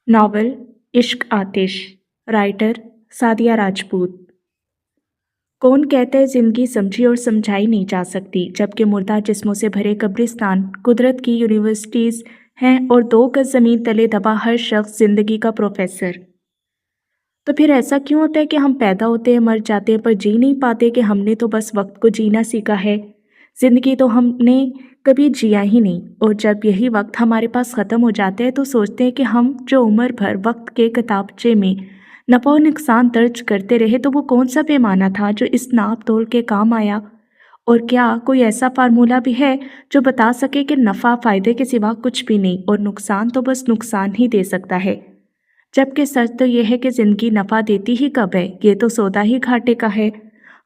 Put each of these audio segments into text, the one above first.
Novel عشق آتش، writer Sadia Rajput. کون کہتا ہے زندگی سمجھی اور سمجھائی نہیں جا سکتی، جبکہ مردہ جسموں سے بھرے قبرستان قدرت کی یونیورسٹیز ہیں اور 2 گز زمین تلے دبا ہر شخص زندگی کا پروفیسر۔ تو پھر ایسا کیوں ہوتا ہے کہ ہم پیدا ہوتے ہیں، مر جاتے ہیں، پر جی نہیں پاتے کہ ہم نے تو بس وقت کو جینا سیکھا ہے؟ زندگی تو ہم نے کبھی جیا ہی نہیں، اور جب یہی وقت ہمارے پاس ختم ہو جاتا ہے تو سوچتے ہیں کہ ہم جو عمر بھر وقت کے کتابچے میں نفع و نقصان درج کرتے رہے تو وہ کون سا پیمانہ تھا جو اس ناپ تول کے کام آیا؟ اور کیا کوئی ایسا فارمولہ بھی ہے جو بتا سکے کہ نفع فائدے کے سوا کچھ بھی نہیں اور نقصان تو بس نقصان ہی دے سکتا ہے؟ جبکہ سچ تو یہ ہے کہ زندگی نفع دیتی ہی کب ہے، یہ تو سودا ہی گھاٹے کا ہے۔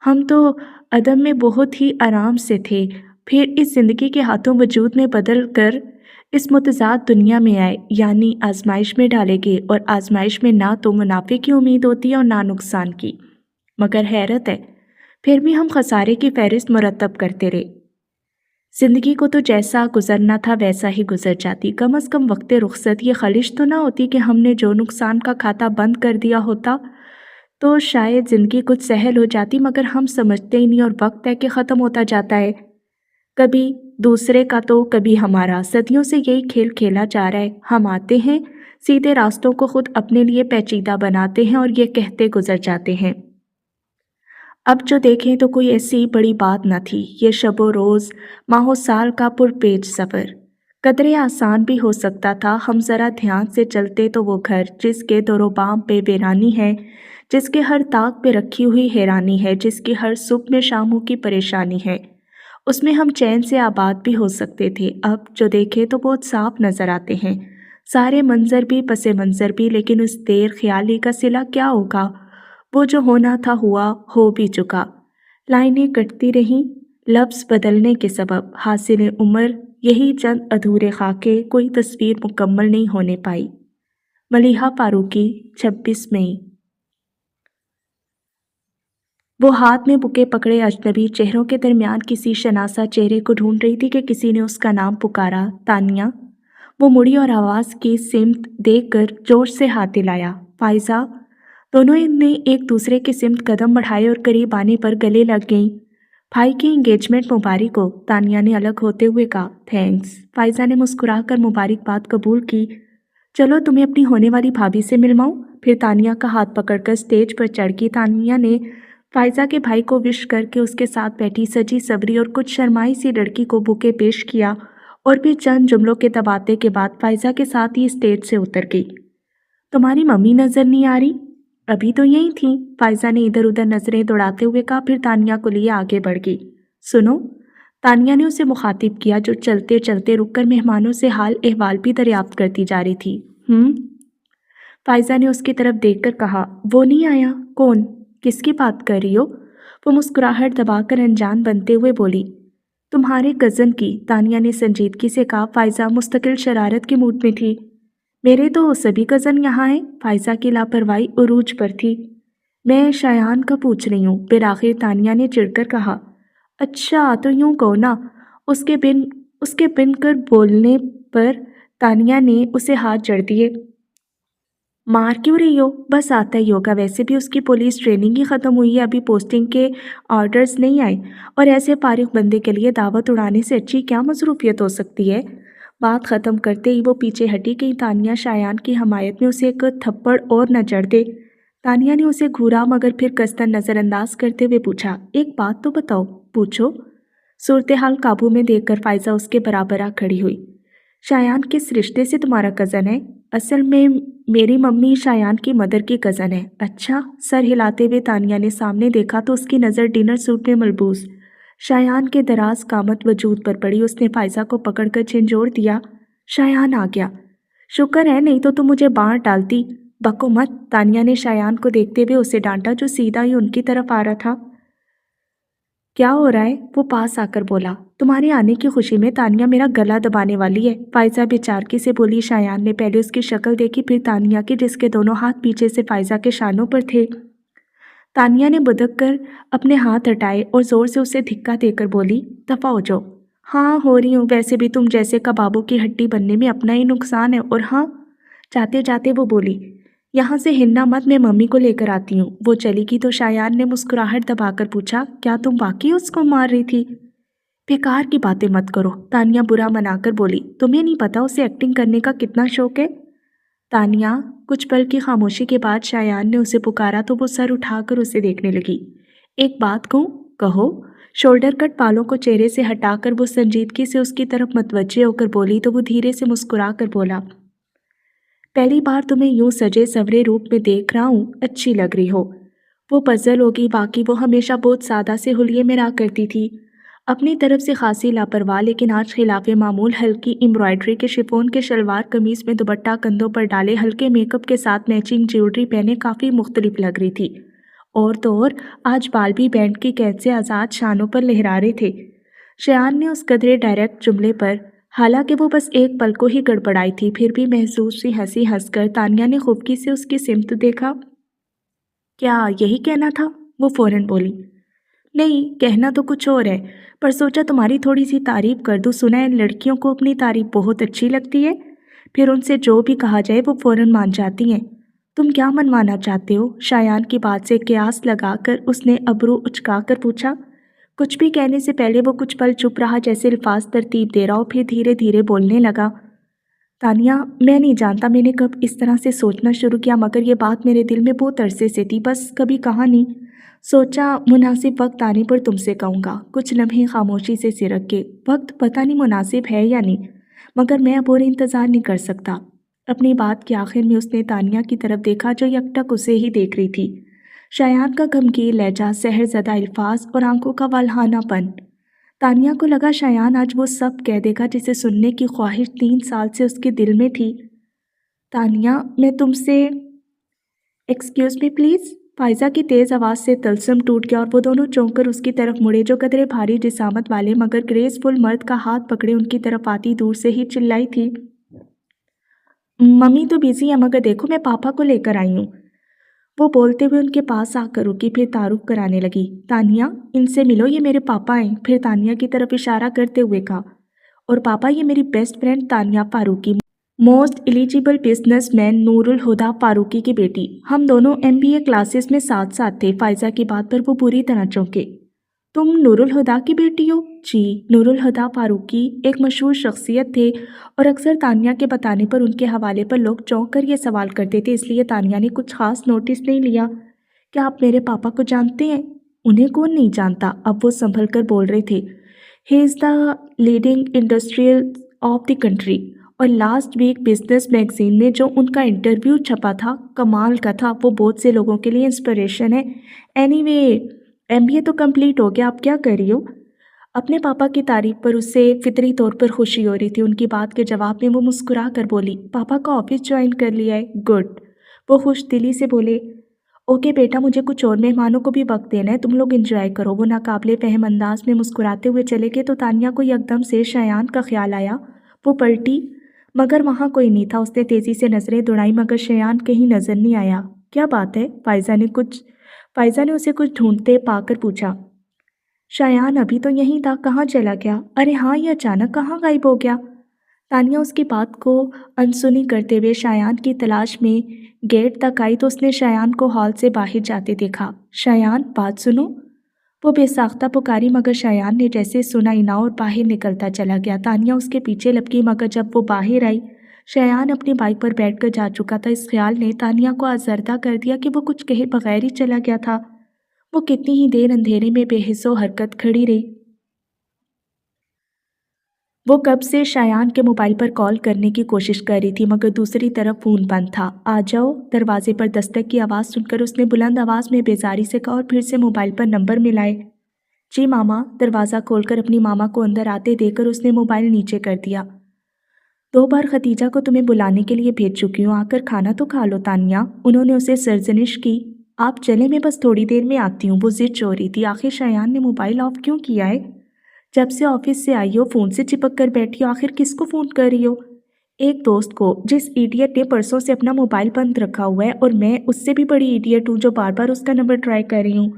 ہم تو عدم میں بہت ہی آرام سے تھے، پھر اس زندگی کے ہاتھوں وجود میں بدل کر اس متضاد دنیا میں آئے، یعنی آزمائش میں ڈالے گئے، اور آزمائش میں نہ تو منافع کی امید ہوتی ہے اور نہ نقصان کی۔ مگر حیرت ہے، پھر بھی ہم خسارے کی فہرست مرتب کرتے رہے۔ زندگی کو تو جیسا گزرنا تھا ویسا ہی گزر جاتی، کم از کم وقت رخصت یہ خلش تو نہ ہوتی کہ ہم نے جو نقصان کا کھاتا بند کر دیا ہوتا تو شاید زندگی کچھ سہل ہو جاتی، مگر ہم سمجھتے ہی نہیں اور وقت ہے کہ ختم ہوتا جاتا ہے، کبھی دوسرے کا تو کبھی ہمارا۔ صدیوں سے یہی کھیل کھیلا جا رہا ہے، ہم آتے ہیں سیدھے راستوں کو خود اپنے لیے پیچیدہ بناتے ہیں اور یہ کہتے گزر جاتے ہیں اب جو دیکھیں تو کوئی ایسی بڑی بات نہ تھی، یہ شب و روز ماہ و سال کا پرپیچ سفر قدرے آسان بھی ہو سکتا تھا۔ ہم ذرا دھیان سے چلتے تو وہ گھر جس کے دور و بام پہ ویرانی ہے، جس کے ہر طاق پہ رکھی ہوئی حیرانی ہے، جس کی ہر صبح میں شاموں کی پریشانی ہے، اس میں ہم چین سے آباد بھی ہو سکتے تھے۔ اب جو دیکھے تو بہت صاف نظر آتے ہیں سارے منظر بھی پس منظر بھی، لیکن اس دیر خیالی کا صلہ کیا ہوگا؟ وہ جو ہونا تھا ہوا، ہو بھی چکا۔ لائنیں کٹتی رہیں لفظ بدلنے کے سبب، حاصل عمر یہی چند ادھورے خاکے، کوئی تصویر مکمل نہیں ہونے پائی۔ ملیحہ فاروقی، 26 مئی۔ وہ ہاتھ میں بکے پکڑے اجنبی چہروں کے درمیان کسی شناسا چہرے کو ڈھونڈ رہی تھی کہ کسی نے اس کا نام پکارا، تانیہ۔ وہ مڑی اور آواز کی سمت دیکھ کر جوش سے ہاتھ ہلایا، فائزہ۔ دونوں نے ایک دوسرے کی سمت قدم بڑھائے اور قریب آنے پر گلے لگ گئیں۔ بھائی کی انگیجمنٹ مبارک ہو، تانیہ نے الگ ہوتے ہوئے کہا۔ تھینکس، فائزہ نے مسکرا کر مبارکباد قبول کی۔ چلو تمہیں اپنی ہونے والی بھابھی سے ملواؤں۔ پھر تانیہ کا ہاتھ پکڑ کر اسٹیج پر چڑھ گئی۔ تانیہ نے فائزہ کے بھائی کو وش کر کے اس کے ساتھ بیٹھی سجی سوری اور کچھ شرمائی سی لڑکی کو بوکے پیش کیا، اور پھر چند جملوں کے تبادلے کے بعد فائزہ کے ساتھ ہی اسٹیج سے اتر گئی۔ تمہاری ممی نظر نہیں آ رہی؟ ابھی تو یہی تھیں، فائزہ نے ادھر ادھر نظریں دوڑاتے ہوئے کہا، پھر تانیہ کو لیے آگے بڑھ گئی۔ سنو، تانیہ نے اسے مخاطب کیا جو چلتے چلتے رک کر مہمانوں سے حال احوال بھی دریافت کرتی جا رہی تھی۔ فائزہ نے اس کی طرف دیکھ کر کہا، وہ نہیں آیا؟ کون؟ کس کی بات کر رہی ہو؟ وہ مسکراہٹ دبا کر انجان بنتے ہوئے بولی، تمہارے کزن کی، تانیہ نے سنجیدگی سے کہا۔ فائزہ مستقل شرارت کے موڈ میں تھی۔ میرے تو سبھی کزن یہاں ہیں، فائزہ کی لاپرواہی عروج پر تھی۔ میں شایان کا پوچھ رہی ہوں، بالآخر تانیہ نے چڑھ کر کہا۔ اچھا تو یوں کہو نا، اس کے بن کر بولنے پر تانیہ نے اسے ہاتھ جڑ دیے۔ مار کیوں رہی ہو؟ بس آتا ہی ہوگا، ویسے بھی اس کی پولیس ٹریننگ ہی ختم ہوئی ہے، ابھی پوسٹنگ کے آرڈرز نہیں آئے، اور ایسے فارغ بندے کے لیے دعوت اڑانے سے اچھی کیا مصروفیت ہو سکتی ہے؟ بات ختم کرتے ہی وہ پیچھے ہٹی کہ تانیہ شایان کی حمایت میں اسے ایک تھپڑ اور نہ جڑ دے۔ تانیہ نے اسے گھورا مگر پھر کستن نظر انداز کرتے ہوئے پوچھا، ایک بات تو بتاؤ۔ پوچھو۔ صورتحال قابو میں دیکھ کر فائزہ اس کے برابر آ کھڑی ہوئی۔ شایان کس رشتے سے تمہارا کزن ہے؟ اصل میں میری ممی شایان کی مدر کی کزن ہے۔ اچھا؟ سر ہلاتے ہوئے تانیہ نے سامنے دیکھا تو اس کی نظر ڈنر سوٹ میں ملبوس شایان کے دراز قامت وجود پر پڑی۔ اس نے فائزہ کو پکڑ کر جھنجھوڑ دیا۔ شایان آ گیا۔ شکر ہے، نہیں تو تم مجھے بانٹ ڈالتی۔ بکو مت، تانیہ نے شایان کو دیکھتے ہوئے اسے ڈانٹا جو سیدھا ہی ان کی طرف آ رہا تھا۔ کیا ہو رہا ہے؟ وہ پاس آ کر بولا۔ تمہارے آنے کی خوشی میں تانیہ میرا گلا دبانے والی ہے، فائزہ بے چارگی سے بولی۔ شایان نے پہلے اس کی شکل دیکھی، پھر تانیہ کی جس کے دونوں ہاتھ پیچھے سے فائزہ کے شانوں پر تھے۔ تانیہ نے بدک کر اپنے ہاتھ ہٹائے اور زور سے اسے دھکا دے کر بولی، دفع ہو جاؤ۔ ہاں ہو رہی ہوں، ویسے بھی تم جیسے کبابوں کی ہڈی بننے میں اپنا ہی نقصان ہے، اور ہاں جاتے جاتے وہ بولی، یہاں سے ہلنا مت، میں ممی کو لے کر آتی ہوں۔ وہ چلی گئی تو شایان نے مسکراہٹ دبا کر پوچھا، کیا تم واقعی اس کو مار رہی تھی؟ بیکار کی باتیں مت کرو، تانیہ برا منا کر بولی، تمہیں نہیں پتا اسے ایکٹنگ کرنے کا کتنا شوق ہے؟ تانیہ کچھ پل کی خاموشی کے بعد شایان نے اسے پکارا تو وہ سر اٹھا کر اسے دیکھنے لگی۔ ایک بات کہوں؟ کہو۔ شولڈر کٹ بالوں کو چہرے سے ہٹا کر وہ سنجیدگی سے اس کی طرف متوجہ ہو کر بولی تو وہ دھیرے سے مسکرا کر بولا، پہلی بار تمہیں یوں سجے سورے روپ میں دیکھ رہا ہوں، اچھی لگ رہی ہو۔ وہ پزل ہوگی، باقی وہ ہمیشہ بہت سادہ سے حلیے میں رہا کرتی تھی، اپنی طرف سے خاصی لاپرواہ، لیکن آج خلاف معمول ہلکی امبرائڈری کے شفون کے شلوار قمیص میں دوپٹہ کندھوں پر ڈالے، ہلکے میک اپ کے ساتھ میچنگ جیولری پہنے کافی مختلف لگ رہی تھی، اور تو اور آج بال بھی بینڈ کی قید سے آزاد شانوں پر لہرا رہے تھے۔ شایان نے اس قدرے ڈائریکٹ جملے پر، حالانکہ وہ بس ایک پل کو ہی گڑبڑائی تھی، پھر بھی محسوس سی ہنسی ہنس کر تانیہ نے خفگی سے اس کی سمت دیکھا۔ کیا یہی کہنا تھا؟ وہ فوراً بولی، نہیں، کہنا تو کچھ اور ہے، پر سوچا تمہاری تھوڑی سی تعریف کر دوں، سنا ہے لڑکیوں کو اپنی تعریف بہت اچھی لگتی ہے، پھر ان سے جو بھی کہا جائے وہ فوراً مان جاتی ہیں۔ تم کیا منوانا چاہتے ہو؟ شایان کی بات سے قیاس لگا کر اس نے ابرو اچکا کر پوچھا۔ کچھ بھی کہنے سے پہلے وہ کچھ پل چپ رہا، جیسے الفاظ ترتیب دے رہا ہو، پھر دھیرے دھیرے بولنے لگا، تانیہ میں نہیں جانتا میں نے کب اس طرح سے سوچنا شروع کیا، مگر یہ بات میرے دل میں بہت عرصے سے تھی، بس کبھی کہا نہیں، سوچا مناسب وقت آنے پر تم سے کہوں گا۔ کچھ لمحے خاموشی سے سر رکھے، وقت پتہ نہیں مناسب ہے یا نہیں، مگر میں اب اور انتظار نہیں کر سکتا۔ اپنی بات کے آخر میں اس نے تانیہ کی طرف دیکھا جو یکٹک اسے ہی دیکھ رہی تھی۔ شایان کا غمگین لہجہ، سحر زدہ الفاظ اور آنکھوں کا والہانہ پن، تانیہ کو لگا شایان آج وہ سب کہہ دے گا جسے سننے کی خواہش 3 سال سے اس کے دل میں تھی۔ تانیہ میں تم سے، ایکسکیوز می پلیز؟ فائزہ کی تیز آواز سے طلسم ٹوٹ گیا اور وہ دونوں چونک کر اس کی طرف مڑے جو قدرے بھاری جسامت والے مگر گریس فل مرد کا ہاتھ پکڑے ان کی طرف آتی دور سے ہی چلائی تھی، ممی تو بیزی ہے، مگر دیکھو میں پاپا کو لے کر آئی ہوں۔ وہ بولتے ہوئے ان کے پاس آ کر رکی، پھر تعارف کرانے لگی، تانیہ ان سے ملو، یہ میرے پاپا ہیں، پھر تانیہ کی طرف اشارہ کرتے ہوئے کہا، اور پاپا یہ میری best friend Tania Farooqui, most eligible businessman Noor Alhuda Farooqui کی بیٹی، ہم دونوں MBA کلاسز میں ساتھ ساتھ تھے۔ فائزہ کی بات پر وہ پوری طرح چونکے، تم نور الہدیٰ کی بیٹی ہو؟ جی، نور الہدیٰ فاروقی ایک مشہور شخصیت تھے اور اکثر تانیہ کے بتانے پر ان کے حوالے پر لوگ چونک کر یہ سوال کرتے تھے، اس لیے تانیہ نے کچھ خاص نوٹس نہیں لیا۔ کیا آپ میرے پاپا کو جانتے ہیں؟ انہیں کون نہیں جانتا، اب وہ سنبھل کر بول رہے تھے، he is the leading industrial of the country, اور لاسٹ ویک بزنس میگزین میں جو ان کا انٹرویو چھپا تھا کمال کا تھا، وہ بہت سے لوگوں کے لیے انسپریشن ہے۔ اینی وے MBA تو کمپلیٹ ہو گیا، آپ کیا کر رہی ہو؟ اپنے پاپا کی تعریف پر اس سے فطری طور پر خوشی ہو رہی تھی، ان کی بات کے جواب میں وہ مسکرا کر بولی، پاپا کا آفس جوائن کر لیا ہے، گڈ۔ وہ خوش دلی سے بولے، اوکے بیٹا، مجھے کچھ اور مہمانوں کو بھی وقت دینا ہے، تم لوگ انجوائے کرو۔ وہ ناقابل فہم انداز میں مسکراتے ہوئے چلے گئے تو تانیہ کو یکدم سے شایان کا خیال آیا، وہ پلٹی مگر وہاں کوئی نہیں تھا، اس نے تیزی سے نظریں دوڑائیں مگر شایان کہیں نظر نہیں آیا۔ کیا بات ہے؟ فائزہ نے اسے کچھ ڈھونڈتے پا کر پوچھا۔ شایان ابھی تو یہیں تھا، کہاں چلا گیا؟ ارے ہاں، یہ اچانک کہاں غائب ہو گیا؟ تانیہ اس کی بات کو انسنی کرتے ہوئے شایان کی تلاش میں گیٹ تک آئی تو اس نے شایان کو ہال سے باہر جاتے دیکھا۔ شایان، بات سنو، وہ بے ساختہ پکاری مگر شایان نے جیسے سنا ہی نہ اور باہر نکلتا چلا گیا۔ تانیہ اس کے پیچھے لپکی مگر جب وہ باہر آئی شایان اپنی بائک پر بیٹھ کر جا چکا تھا۔ اس خیال نے تانیہ کو آزردہ کر دیا کہ وہ کچھ کہے بغیر ہی چلا گیا تھا۔ وہ کتنی ہی دیر اندھیرے میں بے حس و حرکت کھڑی رہی۔ وہ کب سے شایان کے موبائل پر کال کرنے کی کوشش کر رہی تھی مگر دوسری طرف فون بند تھا۔ آ جاؤ، دروازے پر دستک کی آواز سن کر اس نے بلند آواز میں بیزاری سے کہا اور پھر سے موبائل پر نمبر ملائے۔ جی ماما، دروازہ کھول کر اپنی ماما کو اندر آتے دیکھ کر اس نے موبائل نیچے کر دیا۔ 2 بار ختیجہ کو تمہیں بلانے کے لیے بھیج چکی ہوں، آ کر کھانا تو کھا لو تانیہ، انہوں نے اسے سرزنش کی۔ آپ چلیں، میں بس تھوڑی دیر میں آتی ہوں، وہ ضد چو رہی تھی۔ آخر شایان نے موبائل آف کیوں کیا ہے؟ جب سے آفس سے آئی ہو فون سے چپک کر بیٹھی ہو، آخر کس کو فون کر رہی ہو؟ ایک دوست کو، جس ایڈیٹ نے پرسوں سے اپنا موبائل بند رکھا ہوا ہے، اور میں اس سے بھی بڑی ایڈیٹ ہوں جو بار بار اس کا نمبر ٹرائی کر رہی ہوں۔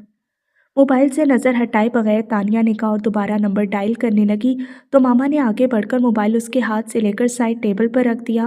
موبائل سے نظر ہٹائے بغیر تانیہ نے کہا اور دوبارہ نمبر ڈائل کرنے لگی تو ماما نے آگے بڑھ کر موبائل اس کے ہاتھ سے لے کر سائڈ ٹیبل پر رکھ دیا۔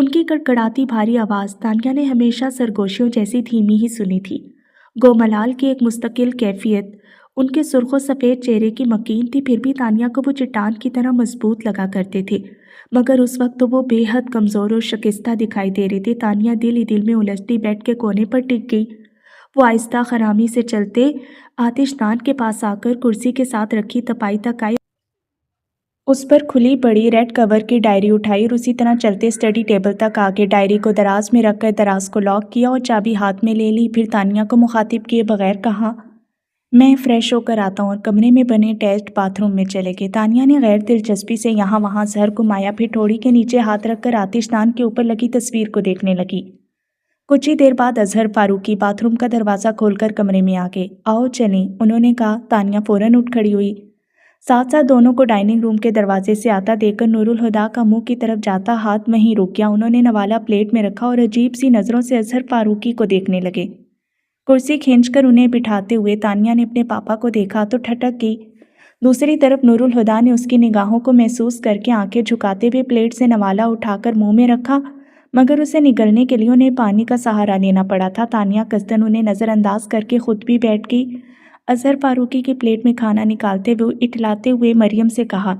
ان کی کڑکڑاتی بھاری آواز تانیہ نے ہمیشہ سرگوشیوں جیسی دھیمی ہی سنی تھی۔ گو ملال کی ایک مستقل کیفیت ان کے سرخ و سفید چہرے کی مکین تھی، پھر بھی تانیہ کو وہ چٹان کی طرح مضبوط لگا کرتے تھے، مگر اس وقت تو وہ بے حد کمزور اور شکستہ دکھائی دے رہے تھے۔ تانیہ دل ہی دل میں الجھتی بیڈ کے کونے پر ٹک گئی۔ وہ آہستہ خرامی سے چلتے آتش دان کے پاس آ کر کرسی کے ساتھ رکھی تپائی تک آئی، اس پر کھلی پڑی ریڈ کور کی ڈائری اٹھائی اور اسی طرح چلتے اسٹڈی ٹیبل تک آگے ڈائری کو دراز میں رکھ کر دراز کو لاک کیا اور چابی ہاتھ میں لے لی۔ پھر تانیہ کو مخاطب کیے بغیر کہا، میں فریش ہو کر آتا ہوں، اور کمرے میں بنے اٹیچڈ باتھ روم میں چلے گئے۔ تانیہ نے غیر دلچسپی سے یہاں وہاں سر گھمایا، پھر ٹھوڑی کے نیچے ہاتھ رکھ کر آتش دان کے اوپر لگی تصویر کو دیکھنے لگی۔ کچھ ہی دیر بعد اظہر فاروقی باتھ روم کا دروازہ کھول کر کمرے میں آ گئے۔ آؤ چلیں، انہوں نے کہا۔ تانیہ فوراً اٹھ کھڑی ہوئی، ساتھ ساتھ دونوں کو ڈائننگ روم کے دروازے سے آتا دیکھ کر نور الہدیٰ کا منہ کی طرف جاتا ہاتھ وہیں رک گیا۔ انہوں نے نوالہ پلیٹ میں رکھا اور عجیب سی نظروں سے اظہر فاروقی کو دیکھنے لگے۔ کرسی کھینچ کر انہیں بٹھاتے ہوئے تانیہ نے اپنے پاپا کو دیکھا تو ٹھٹک گئی۔ دوسری طرف نور الہدیٰ نے اس کی نگاہوں کو محسوس کر کے آنکھیں جھکاتے ہوئے پلیٹ سے نوالہ اٹھا کر منہ میں رکھا، مگر اسے نگلنے کے لیے انہیں پانی کا سہارا لینا پڑا تھا۔ تانیہ قصداً انہیں نظر انداز کر کے خود بھی بیٹھ گئی۔ اظہر فاروقی کی پلیٹ میں کھانا نکالتے ہوئے اٹھلاتے ہوئے مریم سے کہا،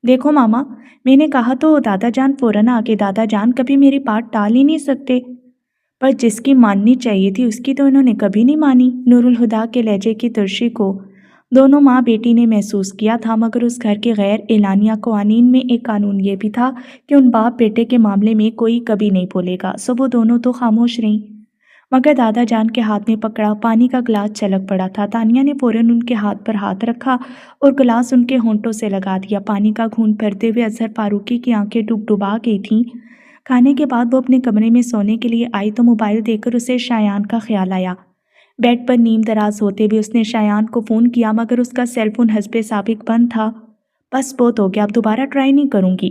دیکھو ماما، میں نے کہا تو دادا جان فوراً آگے، دادا جان کبھی میری بات ٹال ہی نہیں سکتے، پر جس کی ماننی چاہیے تھی اس کی تو انہوں نے کبھی نہیں مانی۔ نور الہدیٰ کے لہجے کی ترشی کو دونوں ماں بیٹی نے محسوس کیا تھا، مگر اس گھر کے غیر اعلانیہ قوانین میں ایک قانون یہ بھی تھا کہ ان باپ بیٹے کے معاملے میں کوئی کبھی نہیں بولے گا، سو وہ دونوں تو خاموش رہیں۔ مگر دادا جان کے ہاتھ میں پکڑا پانی کا گلاس چھلک پڑا تھا۔ تانیہ نے فوراً ان کے ہاتھ پر ہاتھ رکھا اور گلاس ان کے ہونٹوں سے لگا دیا۔ پانی کا گھونٹ بھرتے ہوئے اظہر فاروقی کی آنکھیں ڈبڈبا گئی تھیں۔ کھانے کے بعد وہ اپنے کمرے میں سونے کے لیے آئی تو موبائل دیکھ کر اسے شایان کا خیال آیا۔ بیڈ پر نیم دراز ہوتے ہوئے اس نے شایان کو فون کیا، مگر اس کا سیل فون حسب سابق بند تھا۔ بس بہت ہو گیا، اب دوبارہ ٹرائی نہیں کروں گی۔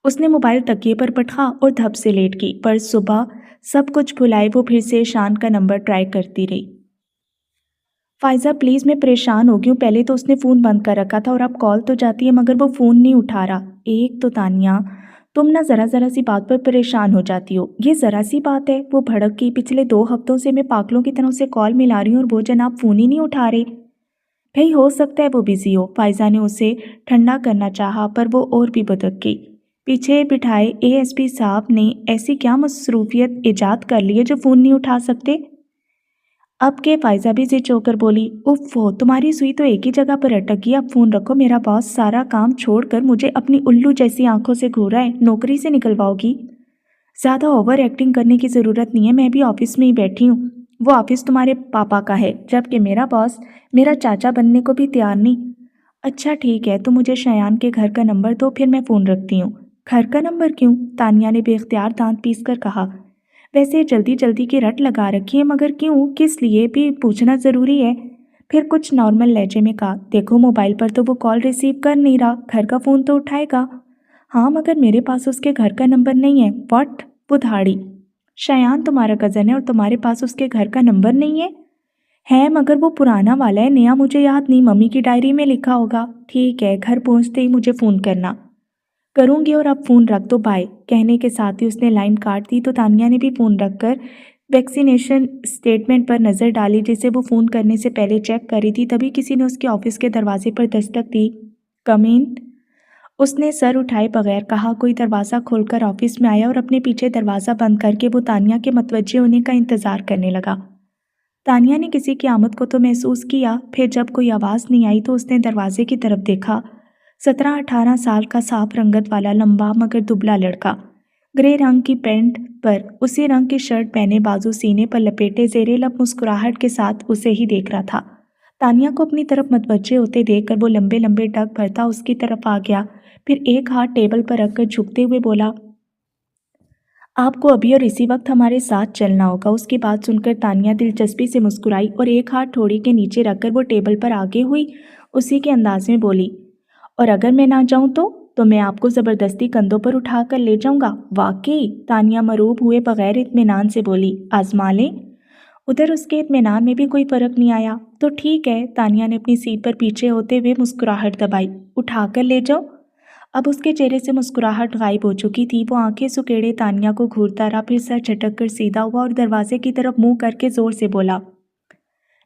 اس نے موبائل تکیے پر پٹکا اور دھپ سے لیٹ گئی، پر صبح سب کچھ بھلائے وہ پھر سے شان کا نمبر ٹرائی کرتی رہی۔ فائزہ پلیز، میں پریشان ہو گئی ہوں، پہلے تو اس نے فون بند کر رکھا تھا اور اب کال تو جاتی ہے مگر وہ فون نہیں اٹھا رہا۔ ایک تو تانیہ، تم نہ ذرا سی بات پر پریشان ہو جاتی ہو، یہ ذرا سی بات ہے؟ وہ بھڑک گئی، پچھلے 2 ہفتوں سے میں پاگلوں کی طرح اسے کال ملا رہی ہوں اور وہ جناب فون ہی نہیں اٹھا رہے۔ بھئی ہو سکتا ہے وہ بزی ہو، فائزہ نے اسے ٹھنڈا کرنا چاہا، پر وہ اور بھی بھڑک گئی۔ پیچھے بٹھائے اے ایس پی صاحب نے ایسی کیا مصروفیت ایجاد کر لی ہے جو فون نہیں اٹھا سکتے؟ اب کہ فائزہ بھی ضد ہو کر بولی، اف ہو، تمہاری سوئی تو ایک ہی جگہ پر اٹک گئی، اب فون رکھو، میرا باس سارا کام چھوڑ کر مجھے اپنی الو جیسی آنکھوں سے گھور رہا ہے، نوکری سے نکلواؤ گی؟ زیادہ اوور ایکٹنگ کرنے کی ضرورت نہیں ہے، میں بھی آفس میں ہی بیٹھی ہوں، وہ آفس تمہارے پاپا کا ہے، جبکہ میرا باس میرا چاچا بننے کو بھی تیار نہیں۔ اچھا ٹھیک ہے، تو مجھے شایان کے گھر کا نمبر دو، پھر میں فون رکھتی ہوں۔ گھر کا نمبر کیوں؟ تانیہ نے بے اختیار دانت پیس کر کہا، ویسے جلدی جلدی کی رٹ لگا رکھی ہے، مگر کیوں، کس لیے بھی پوچھنا ضروری ہے۔ پھر کچھ نارمل لہجے میں کہا، دیکھو موبائل پر تو وہ کال ریسیو کر نہیں رہا، گھر کا فون تو اٹھائے گا۔ ہاں مگر میرے پاس اس کے گھر کا نمبر نہیں ہے۔ واٹ؟ وہ دھاڑی، شایان تمہارا کزن ہے اور تمہارے پاس اس کے گھر کا نمبر نہیں ہے مگر وہ پرانا والا ہے، نیا مجھے یاد نہیں، ممی کی ڈائری میں لکھا ہوگا۔ ٹھیک ہے، گھر پہنچتے ہی مجھے فون کرنا۔ کروں گی، اور اب فون رکھ دو، بائے۔ کہنے کے ساتھ ہی اس نے لائن کاٹ دی تو تانیہ نے بھی فون رکھ کر ویکسینیشن اسٹیٹمنٹ پر نظر ڈالی جسے وہ فون کرنے سے پہلے چیک کر رہی تھی۔ تبھی کسی نے اس کے آفس کے دروازے پر دستک دی۔ کم ان؟ اس نے سر اٹھائے بغیر کہا۔ کوئی دروازہ کھول کر آفس میں آیا اور اپنے پیچھے دروازہ بند کر کے وہ تانیہ کے متوجہ ہونے کا انتظار کرنے لگا۔ تانیہ نے کسی کی آمد کو تو محسوس کیا، پھر جب کوئی آواز نہیں آئی تو اس نے دروازے کی طرف دیکھا۔ 17-18 سال کا صاف رنگت والا لمبا مگر دبلا لڑکا، گرے رنگ کی پینٹ پر اسی رنگ کی شرٹ پہنے، بازو سینے پر لپیٹے، زیر لب مسکراہٹ کے ساتھ اسے ہی دیکھ رہا تھا۔ تانیہ کو اپنی طرف متوجہ ہوتے دیکھ کر وہ لمبے لمبے ڈگ بھرتا اس کی طرف آ گیا، پھر ایک ہاتھ ٹیبل پر رکھ کر جھکتے ہوئے بولا، آپ کو ابھی اور اسی وقت ہمارے ساتھ چلنا ہوگا۔ اس کی بات سن کر تانیہ دلچسپی سے مسکرائی اور ایک ہاتھ ٹھوڑی کے نیچے رکھ کر وہ ٹیبل پر آگے ہوئی، اسی کے انداز میں بولی، اور اگر میں نہ جاؤں تو میں آپ کو زبردستی کندھوں پر اٹھا کر لے جاؤں گا۔ واقعی؟ تانیہ مروب ہوئے بغیر اطمینان سے بولی، آزما لیں۔ ادھر اس کے اطمینان میں بھی کوئی فرق نہیں آیا۔ تو ٹھیک ہے، تانیہ نے اپنی سیٹ پر پیچھے ہوتے ہوئے مسکراہٹ دبائی، اٹھا کر لے جاؤ؟ اب اس کے چہرے سے مسکراہٹ غائب ہو چکی تھی۔ وہ آنکھیں سکیڑے تانیہ کو گھورتا رہا، پھر سر جھٹک کر سیدھا ہوا اور دروازے کی طرف منہ کر کے زور سے بولا،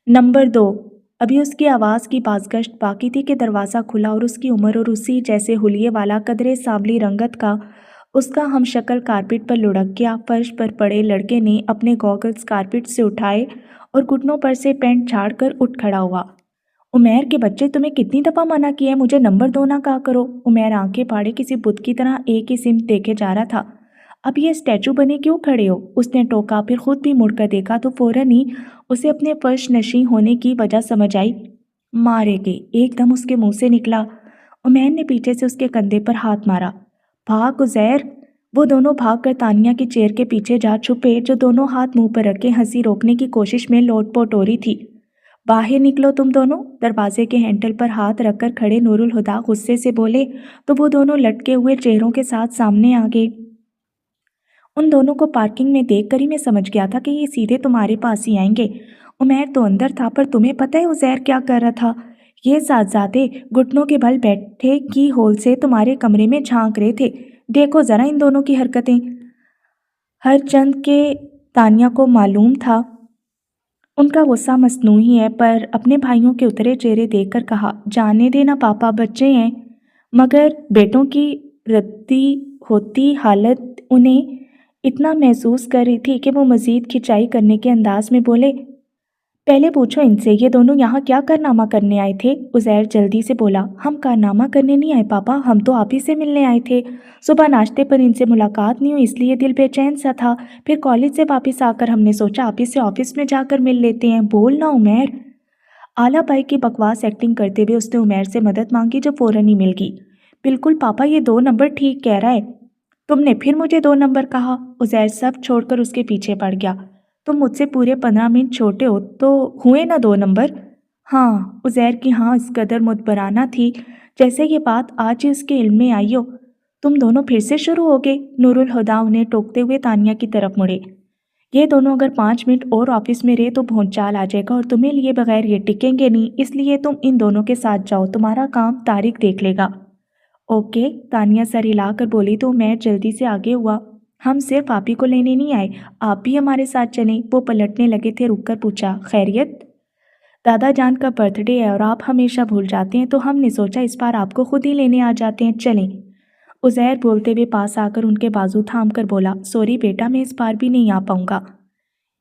نمبر 2۔ ابھی اس کی آواز کی بازگشت باقی تھی کہ دروازہ کھلا اور اس کی عمر اور اسی جیسے حلیے والا قدرے سانولی رنگت کا اس کا ہم شکل کارپیٹ پر لڑک گیا۔ فرش پر پڑے لڑکے نے اپنے گوگلز کارپیٹ سے اٹھائے اور گھٹنوں پر سے پینٹ جھاڑ کر اٹھ کھڑا ہوا۔ عمیر کے بچے، تمہیں کتنی دفعہ منع کیا ہے مجھے نمبر 2 نہ کہا کرو۔ عمیر آنکھیں پھاڑے کسی بت کی طرح ایک ہی سمت دیکھے جا رہا تھا۔ اب یہ اسٹیچو بنے کیوں کھڑے ہو؟ اس نے ٹوکا، پھر خود بھی مڑ کر دیکھا تو فوراً ہی اسے اپنے فرش نشیں ہونے کی وجہ سمجھ آئی۔ مارے گے، ایک دم اس کے منہ سے نکلا۔ عمیر نے پیچھے سے اس کے کندھے پر ہاتھ مارا۔ بھاگ عزیر! وہ دونوں بھاگ کر تانیہ کی چیئر کے پیچھے جا چھپے، جو دونوں ہاتھ منہ پر رکھے ہنسی روکنے کی کوشش میں لوٹ پوٹ ہو رہی تھی۔ باہر نکلو تم دونوں! دروازے کے ہینڈل پر ہاتھ رکھ کر کھڑے نور الہدیٰ غصے سے بولے تو وہ دونوں لٹکے ہوئے چہروں کے ساتھ سامنے آ گئے۔ ان دونوں کو پارکنگ میں دیکھ کر ہی میں سمجھ گیا تھا کہ یہ سیدھے تمہارے پاس ہی آئیں گے۔ عمیر تو اندر تھا، پر تمہیں پتہ ہے عزیر کیا کر رہا تھا؟ یہ صاحبزادے گھٹنوں کے بل بیٹھے کی ہول سے تمہارے کمرے میں جھانک رہے تھے۔ دیکھو ذرا ان دونوں کی حرکتیں۔ ہر چند کے تانیہ کو معلوم تھا ان کا غصہ مصنوعی ہے، پر اپنے بھائیوں کے اترے چہرے دیکھ کر کہا، جانے دینا پاپا، بچے ہیں۔ مگر بیٹوں کی ردی ہوتی حالت انہیں اتنا محسوس کر رہی تھی کہ وہ مزید کھنچائی کرنے کے انداز میں بولے، پہلے پوچھو ان سے یہ دونوں یہاں کیا کارنامہ کرنے آئے تھے؟ عزیر جلدی سے بولا، ہم کارنامہ کرنے نہیں آئے پاپا، ہم تو آپ ہی سے ملنے آئے تھے۔ صبح ناشتے پر ان سے ملاقات نہیں ہوئی، اس لیے دل بے چین سا تھا۔ پھر کالج سے واپس آ کر ہم نے سوچا آپ ہی سے آفس میں جا کر مل لیتے ہیں۔ بولنا عمیر! اعلیٰ بھائی کی بکواس ایکٹنگ کرتے ہوئے اس نے عمیر سے مدد مانگی، جو فوراً ہی مل گئی۔ بالکل پاپا، یہ 2 نمبر ٹھیک کہہ رہا ہے۔ تم نے پھر مجھے 2 نمبر کہا۔ عزیر سب چھوڑ کر اس کے پیچھے پڑ گیا۔ تم مجھ سے پورے 15 منٹ چھوٹے ہو تو ہوئے نا 2 نمبر؟ ہاں۔ عزیر کی ہاں اس قدر مدبرانہ تھی جیسے یہ بات آج ہی اس کے علم میں آئی ہو۔ تم دونوں پھر سے شروع ہو گئے؟ نور الہدیٰ انہیں ٹوکتے ہوئے تانیہ کی طرف مڑے۔ یہ دونوں اگر 5 منٹ اور آفس میں رہے تو بھونچال آ جائے گا اور تمہیں لیے بغیر یہ ٹکیں گے نہیں، اس لیے تم ان دونوں کے ساتھ جاؤ، تمہارا کام طارق دیکھ لے گا۔ اوکے، تانیہ سر ہلا کر بولی تو میں جلدی سے آگے ہوا۔ ہم صرف آپ ہی کو لینے نہیں آئے، آپ بھی ہمارے ساتھ چلیں۔ وہ پلٹنے لگے تھے، رک کر پوچھا، خیریت؟ دادا جان کا برتھ ڈے ہے اور آپ ہمیشہ بھول جاتے ہیں، تو ہم نے سوچا اس بار آپ کو خود ہی لینے آ جاتے ہیں، چلیں۔ عزیر بولتے ہوئے پاس آ کر ان کے بازو تھام کر بولا، سوری بیٹا، میں اس بار بھی نہیں آ پاؤں گا۔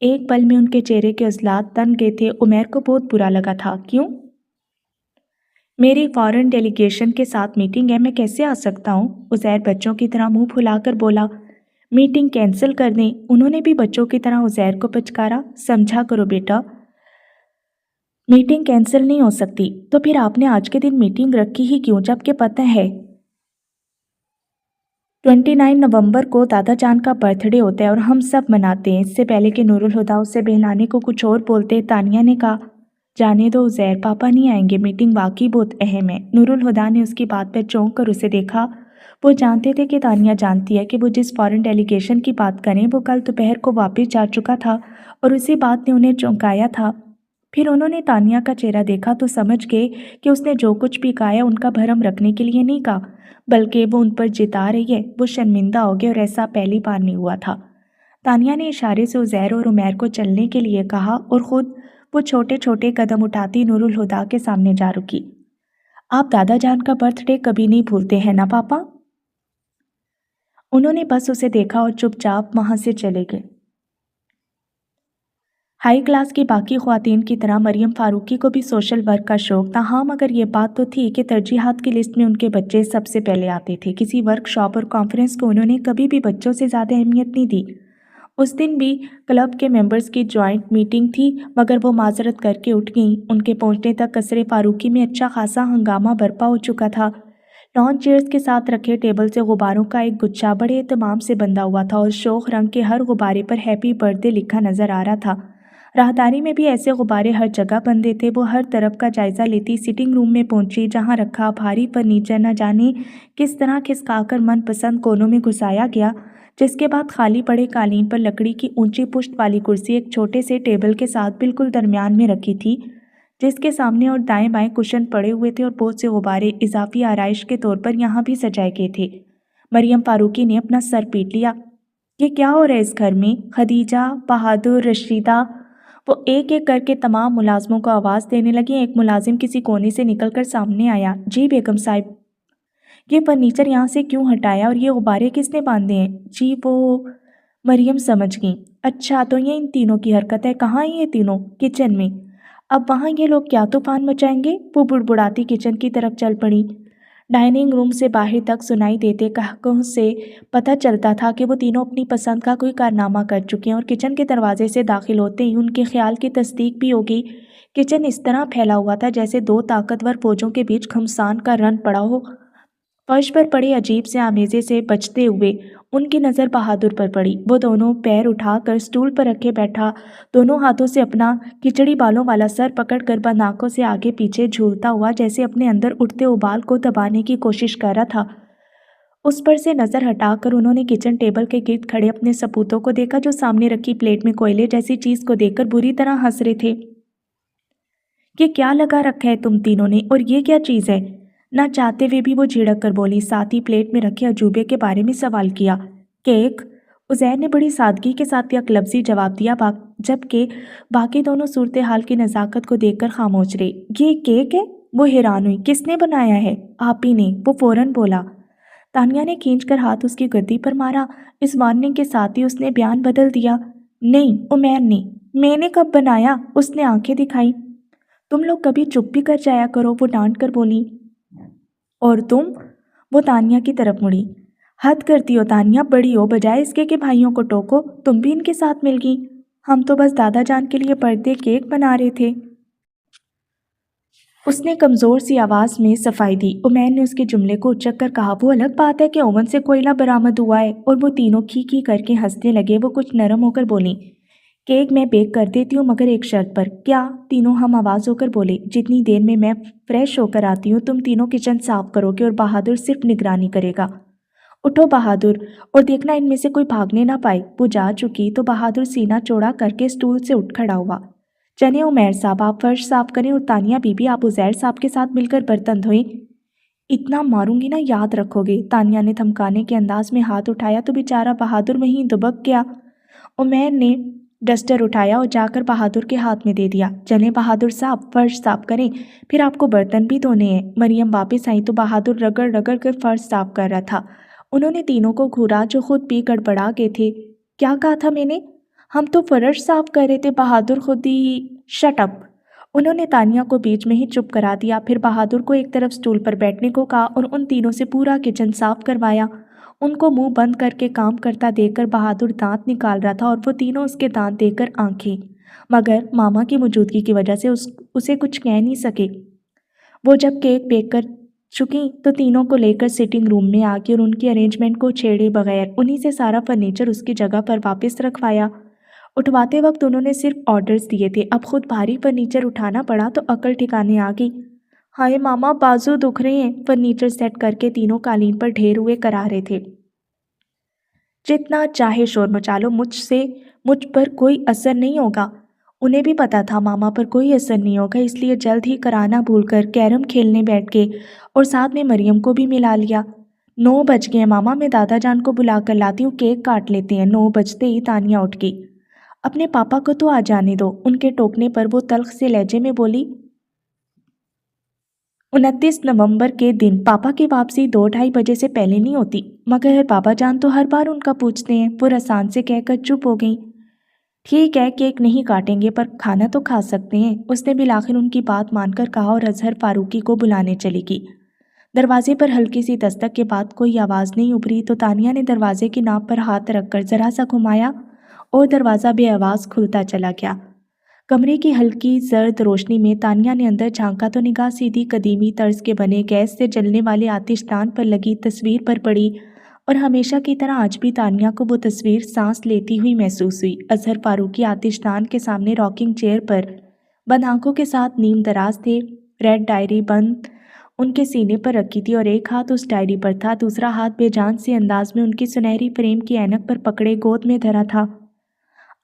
ایک پل میں ان کے چہرے کے عضلات تن گئے تھے۔ عمیر کو بہت برا لگا تھا۔ کیوں؟ میری فارن ڈیلیگیشن کے ساتھ میٹنگ ہے، میں کیسے آ سکتا ہوں؟ عزیر بچوں کی طرح منہ پھلا کر بولا، میٹنگ کینسل کر دیں۔ انہوں نے بھی بچوں کی طرح عزیر کو پچکارا، سمجھا کرو بیٹا، میٹنگ کینسل نہیں ہو سکتی۔ تو پھر آپ نے آج کے دن میٹنگ رکھی ہی کیوں، جبکہ پتہ ہے 29 نومبر کو دادا جان کا برتھ ڈے ہوتا ہے اور ہم سب مناتے ہیں۔ اس سے پہلے کہ نور الہدیٰ اسے بہلانے کو کچھ اور بولتے، تانیہ نے کہا، جانے دو عزیر، پاپا نہیں آئیں گے، میٹنگ واقعی بہت اہم ہے۔ نور الہدیٰ نے اس کی بات پر چونک کر اسے دیکھا۔ وہ جانتے تھے کہ تانیہ جانتی ہے کہ وہ جس فارن ڈیلیگیشن کی بات کریں وہ کل دوپہر کو واپس جا چکا تھا اور اسی بات نے انہیں چونکایا تھا۔ پھر انہوں نے تانیہ کا چہرہ دیکھا تو سمجھ گئے کہ اس نے جو کچھ بھی کہا ہے ان کا بھرم رکھنے کے لیے نہیں کہا، بلکہ وہ ان پر جتا رہی ہے۔ وہ شرمندہ ہو گئے اور ایسا پہلی بار نہیں ہوا تھا۔ تانیہ نے اشارے سے عزیر اور عمیر کو چلنے کے لیے کہا اور خود وہ چھوٹے چھوٹے قدم اٹھاتی نور الہدیٰ کے سامنے جا رکی۔ آپ دادا جان کا برتھ ڈے کبھی نہیں بھولتے ہیں نا پاپا؟ انہوں نے بس اسے دیکھا اور چپ چاپ وہاں سے چلے گئے۔ ہائی کلاس کی باقی خواتین کی طرح مریم فاروقی کو بھی سوشل ورک کا شوق تھا، ہاں، مگر یہ بات تو تھی کہ ترجیحات کی لسٹ میں ان کے بچے سب سے پہلے آتے تھے۔ کسی ورک شاپ اور کانفرنس کو انہوں نے کبھی بھی بچوں سے زیادہ اہمیت نہیں دی۔ اس دن بھی کلب کے ممبرز کی جوائنٹ میٹنگ تھی، مگر وہ معذرت کر کے اٹھ گئیں۔ ان کے پہنچنے تک قصر فاروقی میں اچھا خاصا ہنگامہ برپا ہو چکا تھا۔ لان چیئرز کے ساتھ رکھے ٹیبل سے غباروں کا ایک گچھا بڑے اہتمام سے بندھا ہوا تھا اور شوخ رنگ کے ہر غبارے پر ہیپی برتھ ڈے لکھا نظر آ رہا تھا۔ راہداری میں بھی ایسے غبارے ہر جگہ بندھے تھے۔ وہ ہر طرف کا جائزہ لیتی سٹنگ روم میں پہنچی، جہاں رکھا بھاری فرنیچر نہ جانے کس طرح کھسکا کر من پسند کونوں میں گھسایا گیا، جس کے بعد خالی پڑے قالین پر لکڑی کی اونچی پشت والی کرسی ایک چھوٹے سے ٹیبل کے ساتھ بالکل درمیان میں رکھی تھی، جس کے سامنے اور دائیں بائیں کشن پڑے ہوئے تھے اور بہت سے غبارے اضافی آرائش کے طور پر یہاں بھی سجائے گئے تھے۔ مریم فاروقی نے اپنا سر پیٹ لیا۔ یہ کیا ہو رہا ہے اس گھر میں؟ خدیجہ، بہادر، رشیدہ، وہ ایک ایک کر کے تمام ملازموں کو آواز دینے لگی۔ ایک ملازم کسی کونے سے نکل کر سامنے آیا۔ جی بیگم صاحب، یہ فرنیچر یہاں سے کیوں ہٹایا اور یہ غبارے کس نے باندھے ہیں؟ جی وہ… مریم سمجھ گئی۔ اچھا تو یہ ان تینوں کی حرکت ہے۔ کہاں ہیں یہ تینوں؟ کچن میں۔ اب وہاں یہ لوگ کیا طوفان مچائیں گے؟ وہ بڑبڑاتی کچن کی طرف چل پڑی۔ ڈائننگ روم سے باہر تک سنائی دیتے قہقہوں سے پتہ چلتا تھا کہ وہ تینوں اپنی پسند کا کوئی کارنامہ کر چکے ہیں، اور کچن کے دروازے سے داخل ہوتے ہی ان کے خیال کی تصدیق بھی ہوگی۔ کچن اس طرح پھیلا ہوا تھا جیسے دو طاقتور فوجوں کے بیچ گھمسان کا رن پڑا ہو۔ فرش پر پڑے عجیب سے آمیزے سے بچتے ہوئے ان کی نظر بہادر پر پڑی۔ وہ دونوں پیر اٹھا کر اسٹول پر رکھے بیٹھا، دونوں ہاتھوں سے اپنا کچڑی بالوں والا سر پکڑ کر بند آنکھوں سے آگے پیچھے جھولتا ہوا جیسے اپنے اندر اٹھتے ابال کو دبانے کی کوشش کر رہا تھا۔ اس پر سے نظر ہٹا کر انہوں نے کچن ٹیبل کے گرد کھڑے اپنے سپوتوں کو دیکھا جو سامنے رکھی پلیٹ میں کوئلے جیسی چیز کو دیکھ کر بری طرح ہنس رہے تھے۔ یہ کیا لگا رکھا ہے تم تینوں نے، اور یہ کیا چیز ہے؟ نہ چاہتے ہوئے بھی وہ جھڑک کر بولی، ساتھ ہی پلیٹ میں رکھے عجوبے کے بارے میں سوال کیا۔ کیک؟ عزیر نے بڑی سادگی کے ساتھ یک لفظی جواب دیا، جبکہ باقی دونوں صورتحال کی نزاکت کو دیکھ کر خاموش رہے۔ یہ کیک ہے؟ وہ حیران ہوئی۔ کس نے بنایا ہے؟ آپ ہی نے، وہ فوراً بولا۔ تانیہ نے کھینچ کر ہاتھ اس کی گدی پر مارا۔ اس وارننگ کے ساتھ ہی اس نے بیان بدل دیا۔ نہیں، عمیر نے۔ میں نے کب بنایا؟ اس نے آنکھیں دکھائیں۔ تم لوگ کبھی چپ بھی کر جایا کرو، وہ ڈانٹ کر بولی۔ اور تم؟ وہ تانیہ کی طرف مڑی۔ حد کرتی ہو تانیہ، بڑی ہو، بجائے اس کے کہ بھائیوں کو ٹوکو تم بھی ان کے ساتھ مل گئی۔ ہم تو بس دادا جان کے لیے برتھ ڈے کیک بنا رہے تھے۔ اس نے کمزور سی آواز میں صفائی دی۔ عمیر نے اس کے جملے کو اچک کر کہا، وہ الگ بات ہے کہ اوون سے کوئلہ برآمد ہوا ہے، اور وہ تینوں کھی کھی کر کے ہنسنے لگے۔ وہ کچھ نرم ہو کر بولی، کیک میں بیک کر دیتی ہوں مگر ایک شرط پر۔ کیا؟ تینوں ہم آواز ہو کر بولے۔ جتنی دیر میں فریش ہو کر آتی ہوں تم تینوں کچن صاف کرو گے اور بہادر صرف نگرانی کرے گا۔ اٹھو بہادر، اور دیکھنا ان میں سے کوئی بھاگنے نہ پائے۔ وہ جا چکی تو بہادر سینہ چوڑا کر کے اسٹول سے اٹھ کھڑا ہوا۔ چلیں عمیر صاحب، آپ فرش صاف کریں، اور تانیہ بی بی آپ عزیر صاحب کے ساتھ مل کر برتن دھوئیں۔ اتنا ماروں گی نا، یاد رکھو گے۔ تانیہ نے دھمکانے کے انداز میں ہاتھ اٹھایا تو بیچارہ بہادر وہیں دبک گیا۔ عمیر نے ڈسٹر اٹھایا اور جا کر بہادر کے ہاتھ میں دے دیا۔ چلیں بہادر صاحب، فرش صاف کریں، پھر آپ کو برتن بھی دھونے ہیں۔ مریم واپس آئی تو بہادر رگڑ رگڑ کر فرش صاف کر رہا تھا۔ انہوں نے تینوں کو گھورا جو خود بھی گڑبڑا گئے تھے۔ کیا کہا تھا میں نے؟ ہم تو فرش صاف کر رہے تھے، بہادر خود ہی… شٹ اپ! انہوں نے تانیہ کو بیچ میں ہی چپ کرا دیا، پھر بہادر کو ایک طرف اسٹول پر بیٹھنے کو کہا اور ان تینوں سے پورا کچن صاف کروایا۔ ان کو منہ بند کر کے کام کرتا دیکھ کر بہادر دانت نکال رہا تھا اور وہ تینوں اس کے دانت دیکھ کر آنکھیں، مگر ماما کی موجودگی کی وجہ سے اسے کچھ کہہ نہیں سکے۔ وہ جب کیک بیک کر چکی تو تینوں کو لے کر سٹنگ روم میں آ گئی اور ان کی ارینجمنٹ کو چھیڑے بغیر انہی سے سارا فرنیچر اس کی جگہ پر واپس رکھوایا۔ اٹھواتے وقت انہوں نے صرف آرڈرز دیے تھے، اب خود بھاری فرنیچر اٹھانا پڑا تو عقل ٹھکانے آ گئی۔ ہائے ماما، بازو دکھ رہے ہیں۔ فرنیچر سیٹ کر کے تینوں قالین پر ڈھیر ہوئے کرا رہے تھے۔ جتنا چاہے شور مچا لو، مجھ پر کوئی اثر نہیں ہوگا۔ انہیں بھی پتا تھا ماما پر کوئی اثر نہیں ہوگا، اس لیے جلد ہی کرانا بھول کر کیرم کھیلنے بیٹھ گئے اور ساتھ میں مریم کو بھی ملا لیا۔ 9 بج گئے ماما، میں دادا جان کو بلا کر لاتی ہوں، کیک کاٹ لیتے ہیں۔ 9 بجتے ہی تانیہ اٹھ گئی۔ اپنے پاپا کو تو آ جانے دو، ان کے ٹوکنے پر وہ تلخ سے لہجے میں بولی۔ 29 نومبر کے دن پاپا کی واپسی 2-2:30 بجے سے پہلے نہیں ہوتی، مگر بابا جان تو ہر بار ان کا پوچھتے ہیں۔ وہ رسان سے کہہ کر چپ ہو گئیں۔ ٹھیک ہے، کیک نہیں کاٹیں گے پر کھانا تو کھا سکتے ہیں، اس نے بالآخر ان کی بات مان کر کہا اور اظہر فاروقی کو بلانے چلی گئی۔ دروازے پر ہلکی سی دستک کے بعد کوئی آواز نہیں ابھری تو تانیہ نے دروازے کی ناپ پر ہاتھ رکھ کر ذرا سا گھمایا اور دروازہ بے آواز کھلتا چلا گیا۔ کمرے کی ہلکی زرد روشنی میں تانیہ نے اندر جھانکا تو نگاہ سیدھی قدیمی طرز کے بنے گیس سے جلنے والے آتش دان پر لگی تصویر پر پڑی، اور ہمیشہ کی طرح آج بھی تانیہ کو وہ تصویر سانس لیتی ہوئی محسوس ہوئی۔ اظہر فاروقی آتش دان کے سامنے راکنگ چیئر پر بند آنکھوں کے ساتھ نیم دراز تھے۔ ریڈ ڈائری بند ان کے سینے پر رکھی تھی اور ایک ہاتھ اس ڈائری پر تھا، دوسرا ہاتھ بے جان سے انداز میں ان کی سنہری فریم کی اینک پر پکڑے گود میں دھرا تھا۔